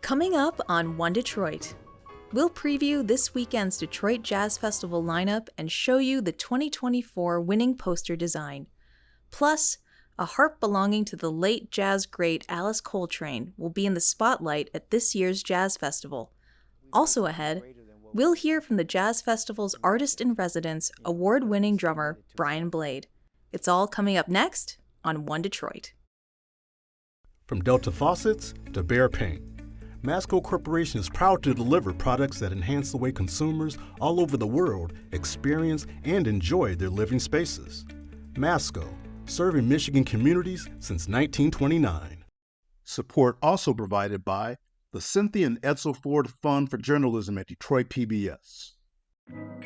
Coming up on One Detroit, we'll preview this weekend's Detroit Jazz Festival lineup and show you the 2024 winning poster design. Plus, a harp belonging to the late jazz great Alice Coltrane will be in the spotlight at this year's Jazz Festival. Also ahead, we'll hear from the Jazz Festival's artist-in-residence, award-winning drummer Brian Blade. It's all coming up next on One Detroit. From Delta Faucets to Behr Paint, Masco Corporation is proud to deliver products that enhance the way consumers all over the world experience and enjoy their living spaces. Masco, serving Michigan communities since 1929. Support also provided by the Cynthia and Edsel Ford Fund for Journalism at Detroit PBS.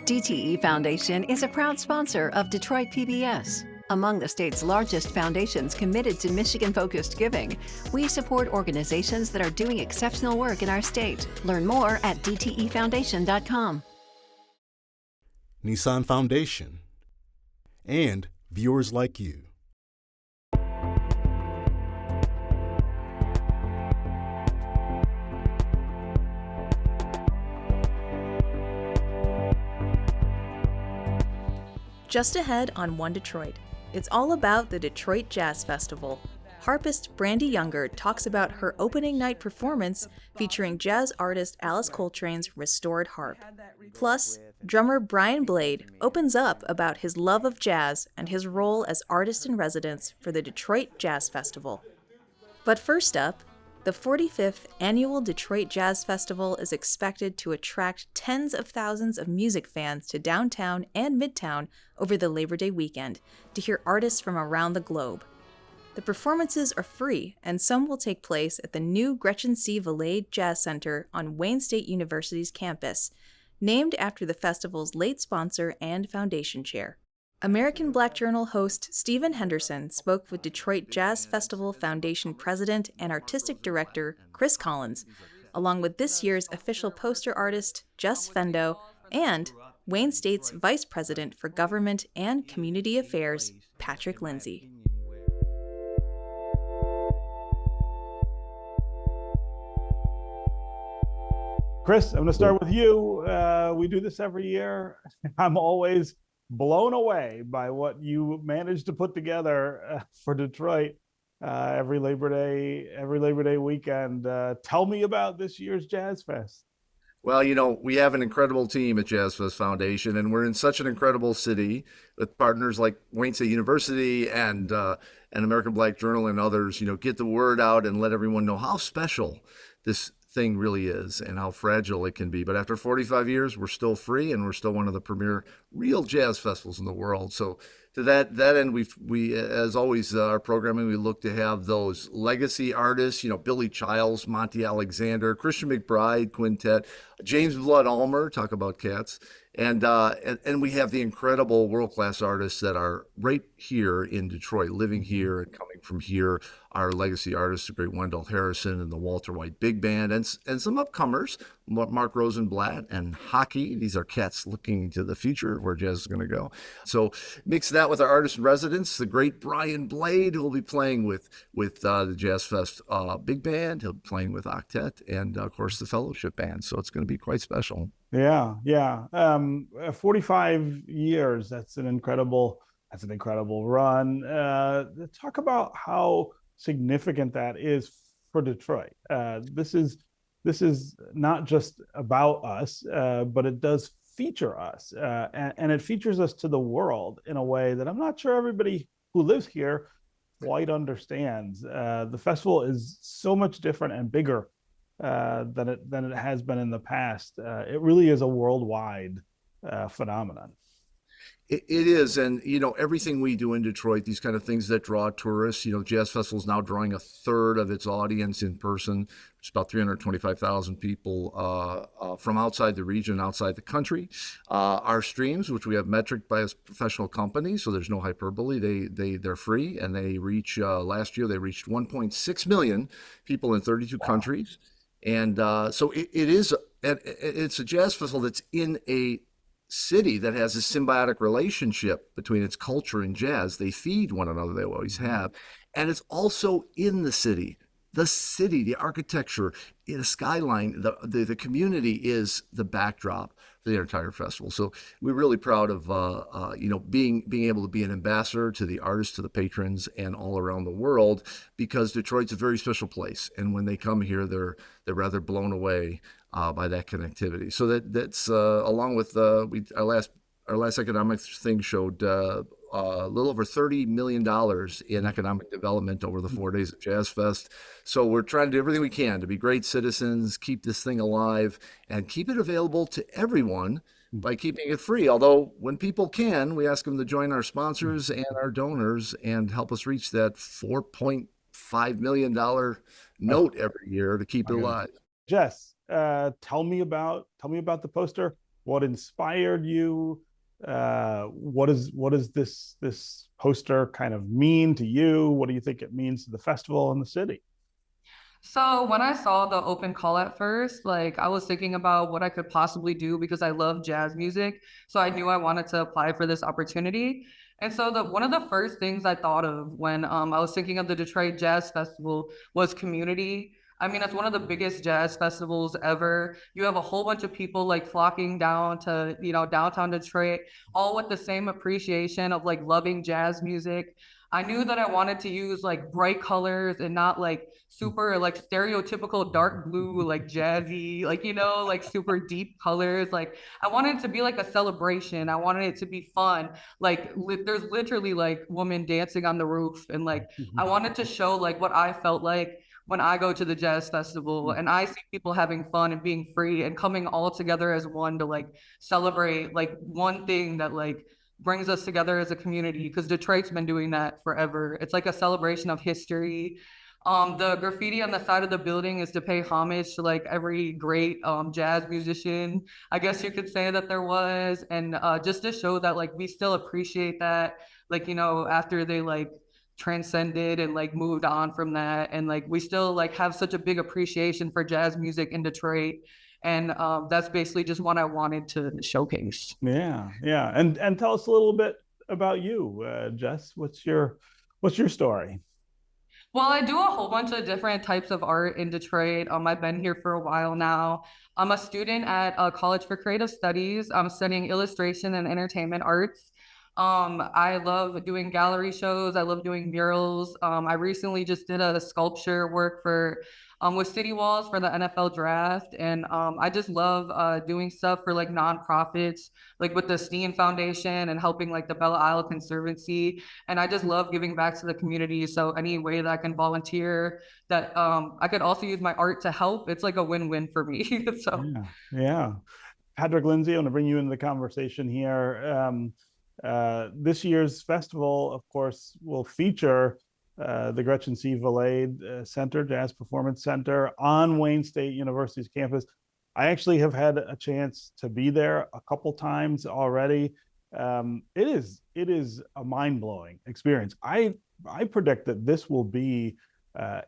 DTE Foundation is a proud sponsor of Detroit PBS. Among the state's largest foundations committed to Michigan-focused giving, we support organizations that are doing exceptional work in our state. Learn more at dtefoundation.com. Nissan Foundation and viewers like you. Just ahead on One Detroit, it's all about the Detroit Jazz Festival. Harpist Brandee Younger talks about her opening night performance featuring jazz artist Alice Coltrane's restored harp. Plus, drummer Brian Blade opens up about his love of jazz and his role as artist-in-residence for the Detroit Jazz Festival. But first up, the 45th Annual Detroit Jazz Festival is expected to attract tens of thousands of music fans to downtown and midtown over the Labor Day weekend to hear artists from around the globe. The performances are free, and some will take place at the new Gretchen C. Valade Jazz Center on Wayne State University's campus, named after the festival's late sponsor and foundation chair. American Black Journal host Stephen Henderson spoke with Detroit Jazz Festival Foundation President and Artistic Director Chris Collins, along with this year's official poster artist Jess Fendo and Wayne State's Vice President for Government and Community Affairs, Patrick Lindsay. Chris, I'm going to start with you. We do this every year. I'm always blown away by what you managed to put together for Detroit every Labor Day weekend. Tell me about this year's Jazz Fest. Well, we have an incredible team at Jazz Fest Foundation, and we're in such an incredible city with partners like Wayne State University and American Black Journal and others, get the word out and let everyone know how special this thing really is and how fragile it can be. But after 45 years, we're still free, and we're still one of the premier real jazz festivals in the world. So to that end, we as always, our programming, we look to have those legacy artists, Billy Childs, Monty Alexander, Christian McBride Quintet, James Blood Ulmer, talk about cats, and we have the incredible world-class artists that are right here in Detroit, living here and coming from here. Our legacy artists, the great Wendell Harrison and the Walter White Big Band, and some upcomers, Mark Rosenblatt and Hockey. These are cats looking to the future of where jazz is going to go. So mix that with our artist in residence, the great Brian Blade, who will be playing with the Jazz Fest Big Band. He'll be playing with Octet and, of course, the Fellowship Band. So it's going to be quite special. Yeah. 45 years. That's an incredible run. Talk about how significant that is for Detroit. This is not just about us, but it does feature us, and it features us to the world in a way that I'm not sure everybody who lives here quite understands. The festival is so much different and bigger than it has been in the past. It really is a worldwide phenomenon. It is, and everything we do in Detroit, these kind of things that draw tourists. Jazz Festival is now drawing a third of its audience in person. It's about 325,000 people from outside the region, outside the country. Our streams, which we have metric by a professional company, so there's no hyperbole. They're free, and they reach last year they reached 1.6 million people in 32 countries, and so it's a jazz festival that's in a city that has a symbiotic relationship between its culture and jazz. They feed one another, they always have. And it's also in the city. the city, the architecture, the skyline, the community is the backdrop for the entire festival. So we're really proud of being able to be an ambassador to the artists, to the patrons, and all around the world, because Detroit's a very special place, and when they come here, they're rather blown away by that connectivity. So that's along with our last economic thing showed a little over $30 million in economic development over the 4 days of Jazz Fest. So we're trying to do everything we can to be great citizens, keep this thing alive, and keep it available to everyone by keeping it free. Although when people can, we ask them to join our sponsors and our donors and help us reach that $4.5 million note every year to keep it alive. Jess, tell me about the poster. What inspired you? What does this poster kind of mean to you? What do you think it means to the festival and the city? So when I saw the open call at first, like I was thinking about what I could possibly do because I love jazz music. So I knew I wanted to apply for this opportunity. And so one of the first things I thought of when I was thinking of the Detroit Jazz Festival was community. I mean, it's one of the biggest jazz festivals ever. You have a whole bunch of people like flocking down to, downtown Detroit, all with the same appreciation of like loving jazz music. I knew that I wanted to use like bright colors and not like super like stereotypical dark blue, like jazzy, like, like super deep colors. Like I wanted it to be like a celebration. I wanted it to be fun. Like there's literally like women dancing on the roof. And like, I wanted to show like what I felt like when I go to the jazz festival and I see people having fun and being free and coming all together as one to like celebrate like one thing that like brings us together as a community, because Detroit's been doing that forever. It's like a celebration of history. The graffiti on the side of the building is to pay homage to like every great jazz musician, I guess you could say that there was, and just to show that like we still appreciate that, like, after they like transcended and like moved on from that, and like we still like have such a big appreciation for jazz music in Detroit, and that's basically just what I wanted to showcase. Yeah and tell us a little bit about you, Jess. What's your story? Well, I do a whole bunch of different types of art in Detroit. I've been here for a while now. I'm a student at College for Creative Studies. I'm studying illustration and entertainment arts. I love doing gallery shows. I love doing murals. I recently just did a sculpture work for with City Walls for the NFL draft. And I just love doing stuff for like nonprofits, like with the Steen Foundation and helping like the Bella Isle Conservancy. And I just love giving back to the community. So any way that I can volunteer, that I could also use my art to help, it's like a win-win for me. So yeah. Patrick Lindsay, I want to bring you into the conversation here. This year's festival, of course, will feature the Gretchen C. Valade Center, Jazz Performance Center on Wayne State University's campus. I actually have had a chance to be there a couple times already. It is a mind-blowing experience. I predict that this will be,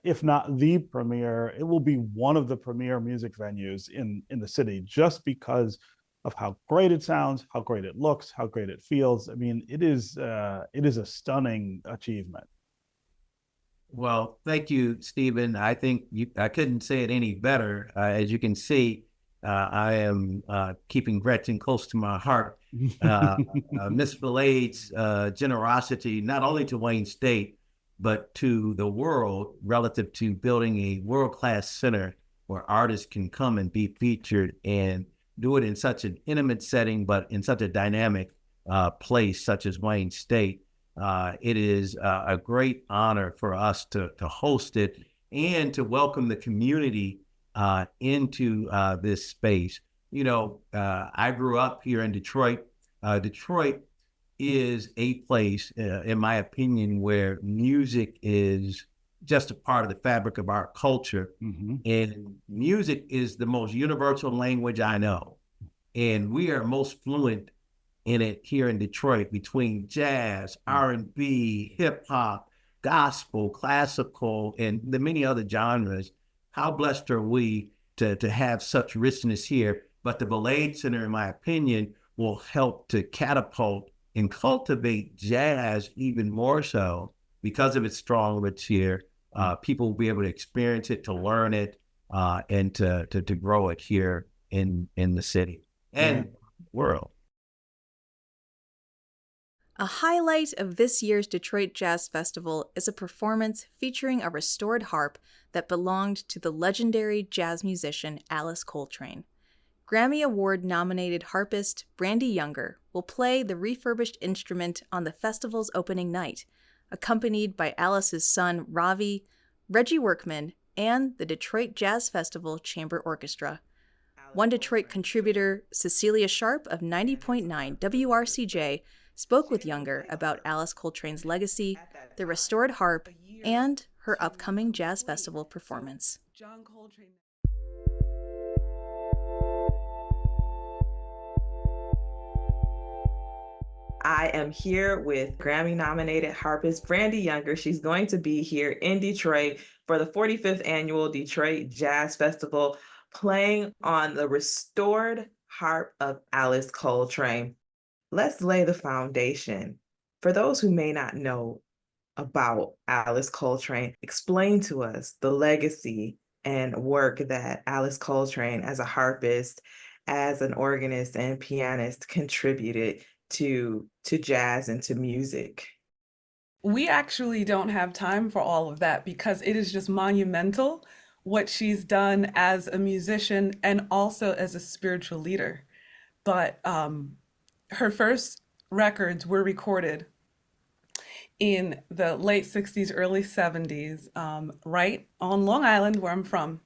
if not the premier, it will be one of the premier music venues in the city, just because of how great it sounds, how great it looks, how great it feels. I mean, it is a stunning achievement. Well, thank you, Stephen. I think I couldn't say it any better. As you can see, I am keeping Gretchen close to my heart. Miss Valade's generosity, not only to Wayne State, but to the world, relative to building a world-class center where artists can come and be featured and do it in such an intimate setting, but in such a dynamic place such as Wayne State. It is a great honor for us to host it and to welcome the community into this space. I grew up here in Detroit. Detroit is a place, in my opinion, where music is just a part of the fabric of our culture. Mm-hmm. And music is the most universal language I know. And we are most fluent in it here in Detroit, between jazz, R&B, hip hop, gospel, classical, and the many other genres. How blessed are we to have such richness here? But the Valade Center, in my opinion, will help to catapult and cultivate jazz even more so because of its strong roots here. people will be able to experience it, to learn it, and to grow it here in the city and world. A highlight of this year's Detroit Jazz Festival is a performance featuring a restored harp that belonged to the legendary jazz musician Alice Coltrane. Grammy Award-nominated harpist Brandee Younger will play the refurbished instrument on the festival's opening night, accompanied by Alice's son Ravi, Reggie Workman, and the Detroit Jazz Festival Chamber Orchestra. One Detroit contributor, Cecilia Sharp of 90.9 WRCJ, spoke with Younger about Alice Coltrane's legacy, the restored harp, and her upcoming jazz festival performance. I am here with Grammy-nominated harpist Brandee Younger. She's going to be here in Detroit for the 45th annual Detroit Jazz Festival, playing on the restored harp of Alice Coltrane. Let's lay the foundation. For those who may not know about Alice Coltrane, explain to us the legacy and work that Alice Coltrane as a harpist, as an organist and pianist contributed to jazz and to music. We actually don't have time for all of that because it is just monumental what she's done as a musician and also as a spiritual leader. But her first records were recorded in the late 60s, early 70s, right on Long Island, where I'm from,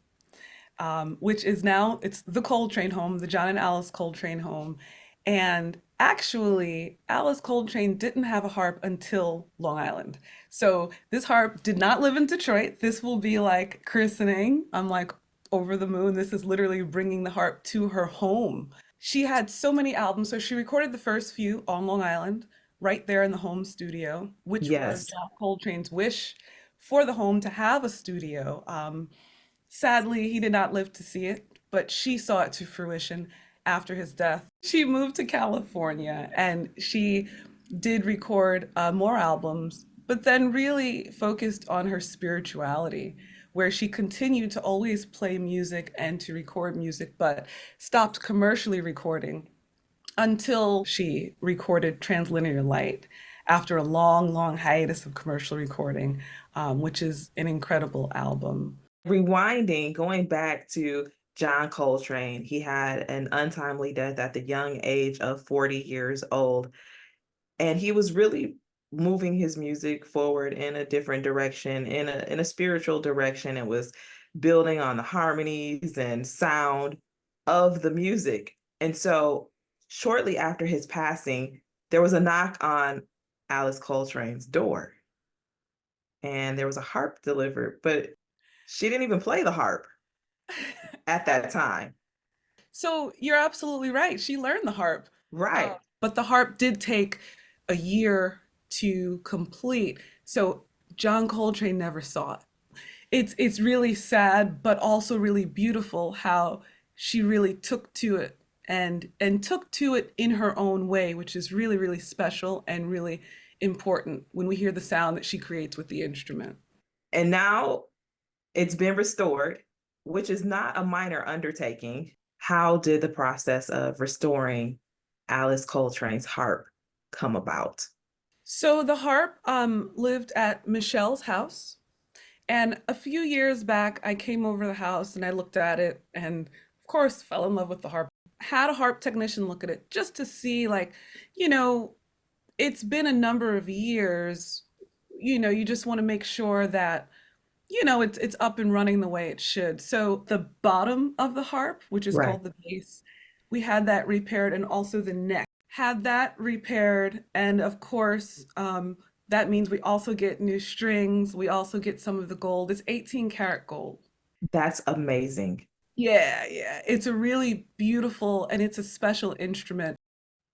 which is now, it's the Coltrane home, the John and Alice Coltrane home. And actually, Alice Coltrane didn't have a harp until Long Island. So this harp did not live in Detroit. This will be like christening. I'm like over the moon. This is literally bringing the harp to her home. She had so many albums. So she recorded the first few on Long Island, right there in the home studio, which was John Coltrane's wish for the home to have a studio. Sadly, he did not live to see it, but she saw it to fruition after his death. She moved to California and she did record more albums, but then really focused on her spirituality, where she continued to always play music and to record music, but stopped commercially recording until she recorded Translinear Light after a long, long hiatus of commercial recording, which is an incredible album. Rewinding, going back to John Coltrane, he had an untimely death at the young age of 40 years old. And he was really moving his music forward in a different direction, in a spiritual direction. It was building on the harmonies and sound of the music. And so shortly after his passing, there was a knock on Alice Coltrane's door. And there was a harp delivered, but she didn't even play the harp at that time. So you're absolutely right. She learned the harp. Right. But the harp did take a year to complete. So John Coltrane never saw it. It's really sad, but also really beautiful how she really took to it and took to it in her own way, which is really, really special and really important when we hear the sound that she creates with the instrument. And now it's been restored, which is not a minor undertaking. How did the process of restoring Alice Coltrane's harp come about? So the harp lived at Michelle's house. And a few years back, I came over the house and I looked at it and of course fell in love with the harp. Had a harp technician look at it just to see, like, it's been a number of years, you just want to make sure that it's up and running the way it should. So the bottom of the harp, which is called the base, we had that repaired, and also the neck had that repaired. And of course, that means we also get new strings. We also get some of the gold. It's 18 karat gold. That's amazing. Yeah. It's a really beautiful, and it's a special instrument.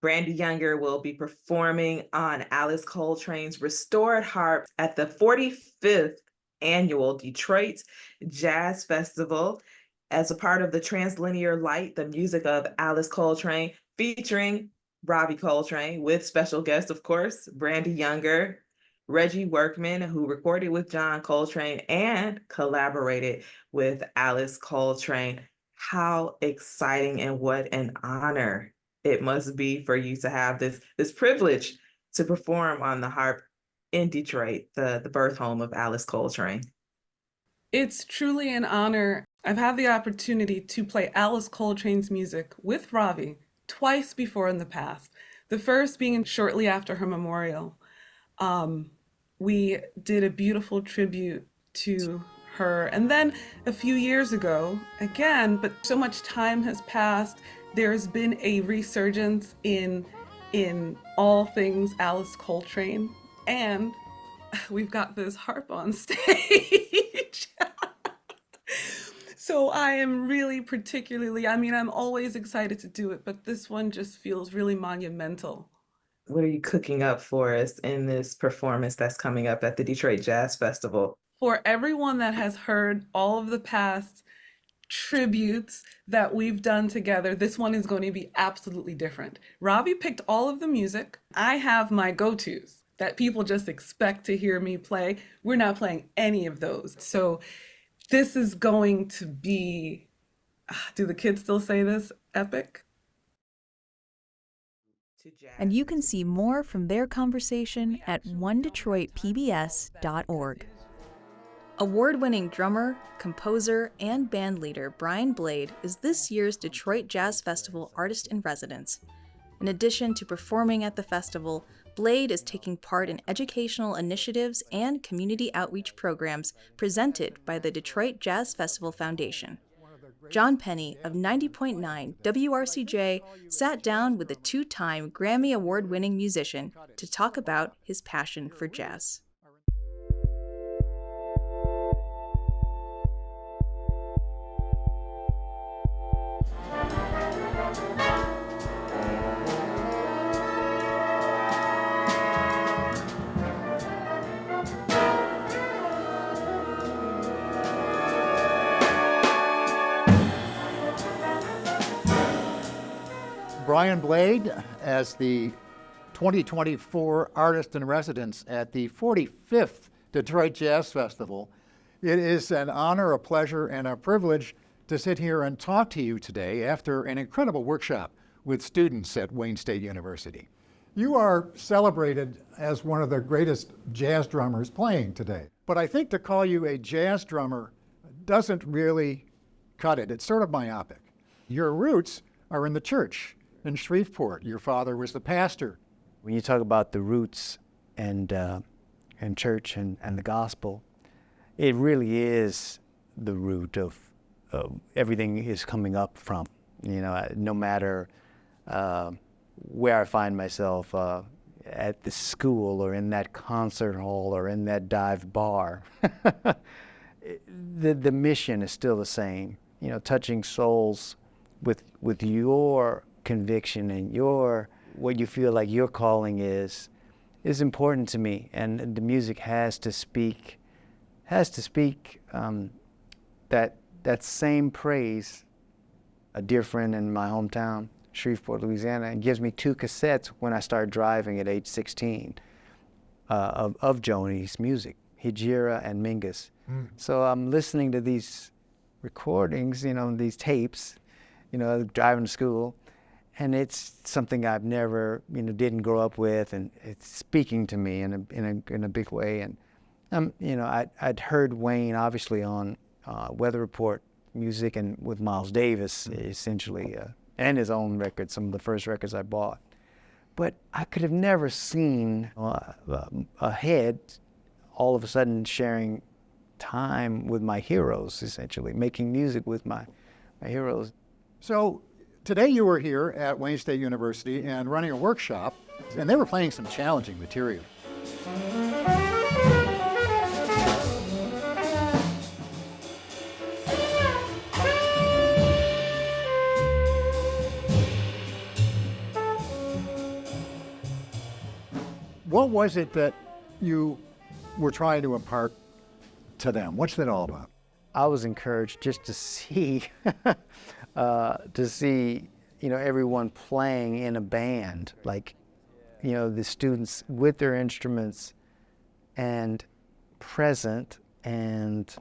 Brandee Younger will be performing on Alice Coltrane's restored harp at the 45th annual Detroit Jazz Festival as a part of the Translinear Light, the music of Alice Coltrane, featuring Ravi Coltrane with special guest, of course, Brandee Younger. Reggie Workman, who recorded with John Coltrane and collaborated with Alice Coltrane. How exciting and what an honor it must be for you to have this privilege to perform on the harp in Detroit, the birth home of Alice Coltrane. It's truly an honor. I've had the opportunity to play Alice Coltrane's music with Ravi twice before in the past. The first being shortly after her memorial. We did a beautiful tribute to her. And then a few years ago, again, but so much time has passed, there's been a resurgence in all things Alice Coltrane. And we've got this harp on stage. So I am really particularly, I'm always excited to do it, but this one just feels really monumental. What are you cooking up for us in this performance that's coming up at the Detroit Jazz Festival? For everyone that has heard all of the past tributes that we've done together, this one is going to be absolutely different. Ravi picked all of the music. I have my go-tos that people just expect to hear me play. We're not playing any of those. So this is going to be, do the kids still say this? Epic? And you can see more from their conversation at onedetroitpbs.org. Award-winning drummer, composer, and bandleader Brian Blade is this year's Detroit Jazz Festival Artist in Residence. In addition to performing at the festival, Blade is taking part in educational initiatives and community outreach programs presented by the Detroit Jazz Festival Foundation. John Penney of 90.9 WRCJ sat down with the two-time Grammy Award-winning musician to talk about his passion for jazz. Brian Blade as the 2024 Artist in Residence at the 45th Detroit Jazz Festival. It is an honor, a pleasure, and a privilege to sit here and talk to you today after an incredible workshop with students at Wayne State University. You are celebrated as one of the greatest jazz drummers playing today, but I think to call you a jazz drummer doesn't really cut it. It's sort of myopic. Your roots are in the church in Shreveport. Your father was the pastor. When you talk about the roots and church and the gospel, it really is the root of everything is coming up from. You know, no matter where I find myself at the school or in that concert hall or in that dive bar, the mission is still the same. You know, touching souls with your conviction and what you feel like your calling is important to me, and the music has to speak that same praise. A dear friend in my hometown, Shreveport, Louisiana, and gives me 2 cassettes when I started driving at age 16 of Joni's music, Hijira and Mingus. So I'm listening to these recordings, you know, these tapes, you know, driving to school. And it's something I've never, you know, didn't grow up with, and it's speaking to me in a big way. And you know, I'd heard Wayne obviously on Weather Report music and with Miles Davis essentially, and his own records, some of the first records I bought. But I could have never seen ahead, all of a sudden sharing time with my heroes, essentially making music with my heroes. So today you were here at Wayne State University and running a workshop, and they were playing some challenging material. What was it that you were trying to impart to them? What's that all about? I was encouraged just to see you know, everyone playing in a band, like, you know, the students with their instruments and present and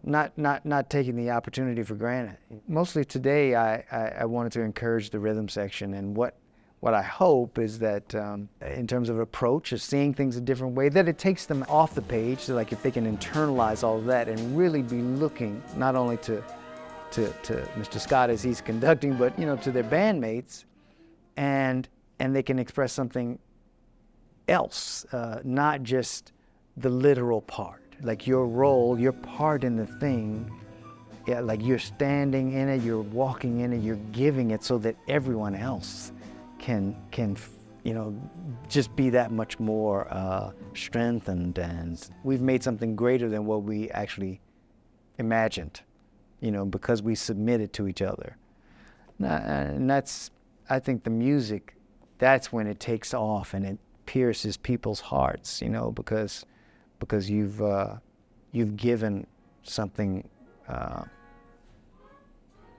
not taking the opportunity for granted. Mostly today, I wanted to encourage the rhythm section, and what I hope is that in terms of approach, of seeing things a different way, that it takes them off the page, so like if they can internalize all of that and really be looking not only to Mr. Scott as he's conducting, but to their bandmates, and they can express something else, not just the literal part. Like your role, your part in the thing, yeah, like you're standing in it, you're walking in it, you're giving it so that everyone else can just be that much more strengthened, and we've made something greater than what we actually imagined, because we submitted to each other. And that's, I think the music, that's when it takes off and it pierces people's hearts, because you've given something,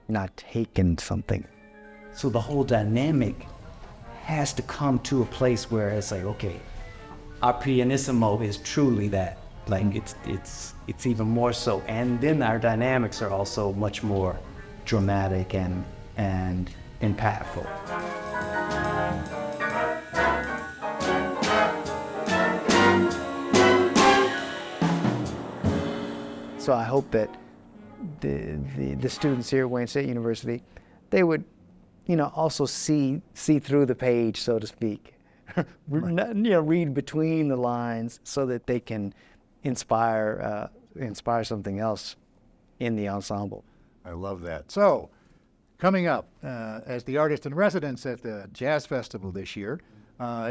not taken something. So the whole dynamic has to come to a place where it's like, okay, our pianissimo is truly that. Like it's even more so, and then our dynamics are also much more dramatic and impactful. So I hope that the students here at Wayne State University, they would, also see through the page, so to speak, read between the lines, so that they can inspire something else in the ensemble. I love that. So, coming up as the artist in residence at the Jazz Festival this year,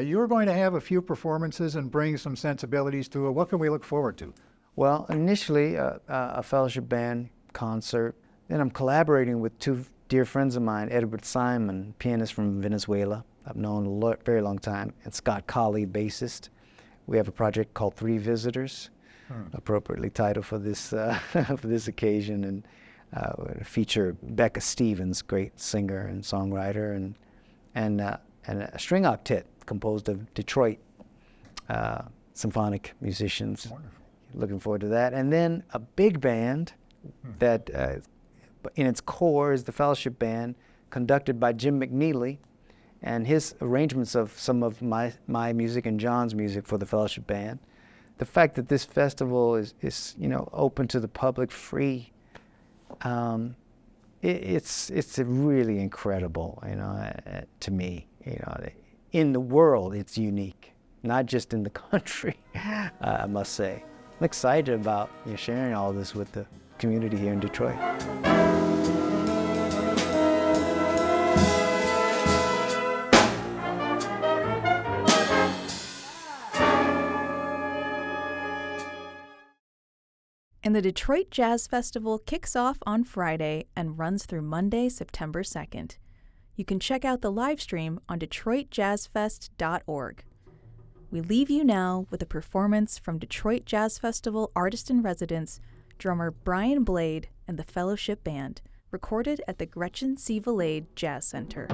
you're going to have a few performances and bring some sensibilities to it. What can we look forward to? Well, initially a fellowship band concert. Then I'm collaborating with two dear friends of mine, Edward Simon, pianist from Venezuela, I've known a very long time, and Scott Colley, bassist. We have a project called Three Visitors, appropriately titled for this for this occasion, and feature Becca Stevens, great singer and songwriter, and a string octet composed of Detroit symphonic musicians. Wonderful. Looking forward to that. And then a big band that in its core is the fellowship band, conducted by Jim McNeely, and his arrangements of some of my music and John's music for the fellowship band. The fact that this festival is open to the public, free, it's really incredible, to me. In the world, it's unique, not just in the country, I must say. I'm excited about sharing all this with the community here in Detroit. And the Detroit Jazz Festival kicks off on Friday and runs through Monday, September 2nd. You can check out the live stream on DetroitJazzFest.org. We leave you now with a performance from Detroit Jazz Festival Artist in Residence, drummer Brian Blade and the Fellowship Band, recorded at the Gretchen C. Valade Jazz Center.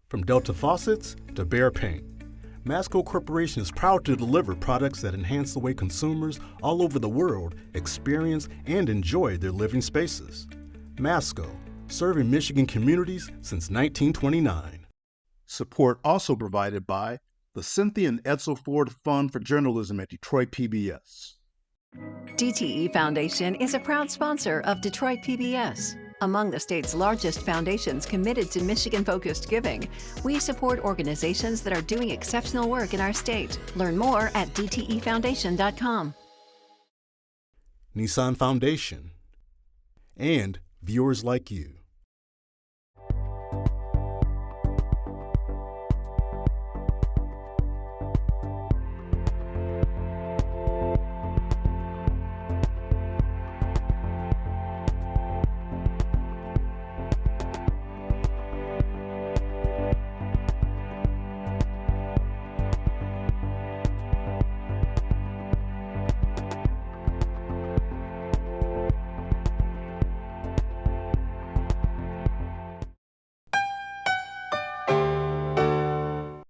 From Delta faucets to Behr paint, Masco Corporation is proud to deliver products that enhance the way consumers all over the world experience and enjoy their living spaces. Masco, serving Michigan communities since 1929. Support also provided by the Cynthia and Edsel Ford Fund for Journalism at Detroit PBS. DTE Foundation is a proud sponsor of Detroit PBS. Among the state's largest foundations committed to Michigan-focused giving, we support organizations that are doing exceptional work in our state. Learn more at dtefoundation.com. Nissan Foundation, and viewers like you.